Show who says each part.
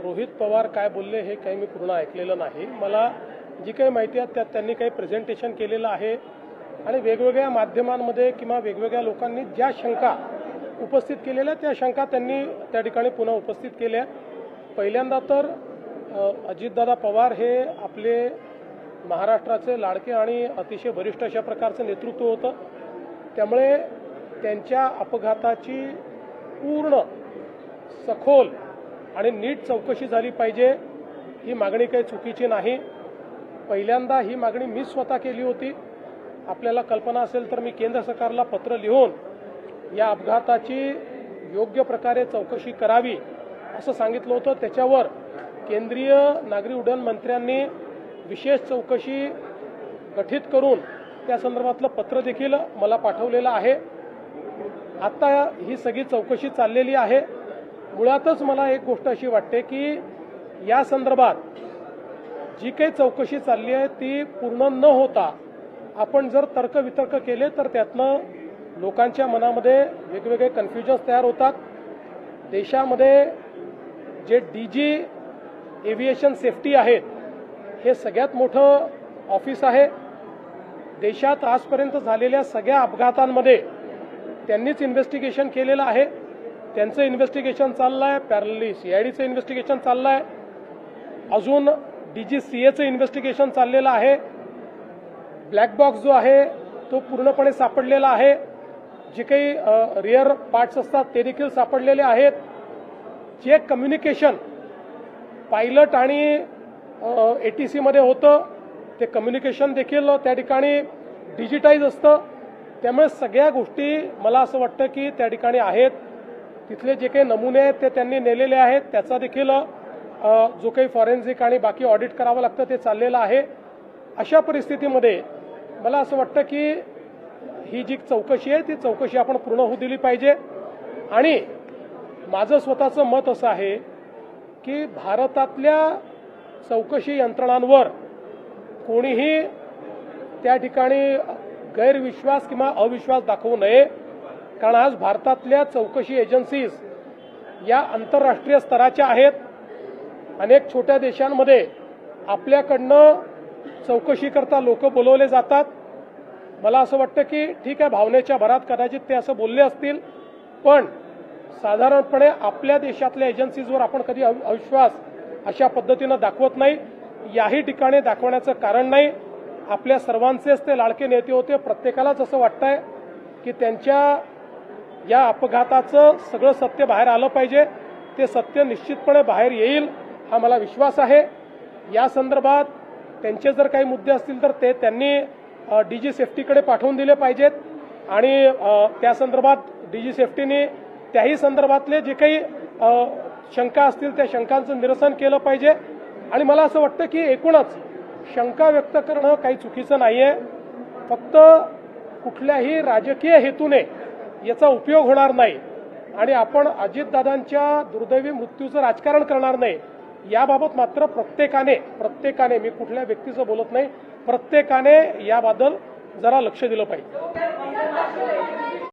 Speaker 1: रोहित पवार काय बोलले हे काही मी पूर्ण ऐकलेलं नाही। मला जी काही माहिती आहे त्यात त्यांनी काही प्रेझेंटेशन केलेलं आहे आणि वेगवेगळ्या माध्यमांमध्ये किंवा वेगवेगळ्या लोकांनी ज्या शंका उपस्थित केलेल्या त्या शंका त्यांनी त्या ठिकाणी पुन्हा उपस्थित केल्या। पहिल्यांदा तर अजितदादा पवार हे आपले महाराष्ट्राचे लाडके आणि अतिशय वरिष्ठ अशा प्रकारचं नेतृत्व होतं, त्यामुळे त्यांच्या अपघाताची पूर्ण सखोल आणि नीट चौकशी झाली पाहिजे। ही मागणी काही चुकीची नाही। पहिल्यांदा ही मागणी मी स्वतः केली होती। आपल्याला कल्पना असेल तर मी केंद्र सरकारला पत्र लिहून या अपघाताची योग्य प्रकारे चौकशी करावी असं सांगितलं होतं। त्याच्यावर केंद्रीय नागरी उड्डाण मंत्र्यांनी विशेष चौकशी गठीत करून त्या संदर्भातलं पत्र देखील मला पाठवलेलं आहे। आता ही सगळी चौकशी चाललेली आहे। मुळातच मला एक गोष्ट अशी वाटते की या संदर्भात जी काही चौकशी चालली आहे ती पूर्ण न होता आपण जर तर्कवितर्क केले तर त्यातनं लोकांच्या मनामध्ये वेगवेगळे कन्फ्युजन्स तयार होतात। देशामध्ये जे डीजी एव्हिएशन सेफ्टी आहेत हे सगळ्यात मोठं ऑफिस आहे। देशात आजपर्यंत झालेल्या सगळ्या अपघातांमध्ये त्यांनीच इन्व्हेस्टिगेशन केलेलं आहे। त्यांचं इन्व्हेस्टिगेशन चाललं आहे, पॅरलली CIDचं इन्व्हेस्टिगेशन चाललं आहे, अजून DGCAचं इन्व्हेस्टिगेशन चाललेलं आहे। ब्लॅक बॉक्स जो आहे तो पूर्णपणे सापडलेला आहे। जे काही रिअर पार्ट्स असतात ते देखील सापडलेले आहेत। जे कम्युनिकेशन पायलट आणि ATC मध्ये होतं ते कम्युनिकेशन देखील त्या ठिकाणी डिजिटाइज असतं। त्यामुळे सगळ्या गोष्टी मला असं वाटतं की त्या ठिकाणी आहेत। तिथले जे काही नमुने आहेत ते त्यांनी नेलेले आहेत, त्याचा देखील जो काही फॉरेन्सिक आणि बाकी ऑडिट करावं लागतं ते चाललेलं आहे। अशा परिस्थितीमध्ये मला असं वाटतं की ही जी चौकशी आहे ती चौकशी आपण पूर्ण होऊ दिली पाहिजे। आणि माझं स्वतःचं मत असं आहे की भारतातल्या चौकशी यंत्रणांवर कोणीही त्या ठिकाणी गैरविश्वास किंवा अविश्वास दाखवू नये, कारण आज भारतातल्या चौकशी एजन्सीज या आंतरराष्ट्रीय स्तराच्या आहेत। अनेक छोट्या देशांमध्ये आपल्याकडनं चौकशी करता लोक बोलवले जातात। मला असं वाटतं की ठीक आहे, भावनेच्या भरात कदाचित ते असं बोलले असतील, पण साधारणपणे आपल्या देशातल्या एजन्सीजवर आपण कधी अविश्वास अशा पद्धतीनं दाखवत नाही। याही ठिकाणी दाखवण्याचं कारण नाही। आपल्या सर्वांचेच ते लाडके नेते होते। प्रत्येकालाच असं वाटतंय की त्यांच्या या अपघाताचं सगळं सत्य बाहेर आलं पाहिजे। ते सत्य निश्चितपणे बाहेर येईल हा मला विश्वास आहे। या संदर्भात त्यांचे जर काही मुद्दे असतील तर ते त्यांनी DG सेफ्टीकडे पाठवून दिले पाहिजेत आणि त्या संदर्भात DG सेफ्टीने त्याही संदर्भातले जे काही शंका असतील त्या शंकांचं निरसन केलं पाहिजे। आणि मला असं वाटतं की एकूणच शंका व्यक्त करणं काही चुकीचं नाहीये। फक्त कुठल्याही राजकीय हेतूने याचा उपयोग होणार नाही आणि आपण अजितदादांच्या दुर्दैवी मृत्यूचं राजकारण करणार नाही याबाबत मात्र प्रत्येकाने मी कुठल्या व्यक्तीचं बोलत नाही, प्रत्येकाने याबद्दल जरा लक्ष दिलं पाहिजे।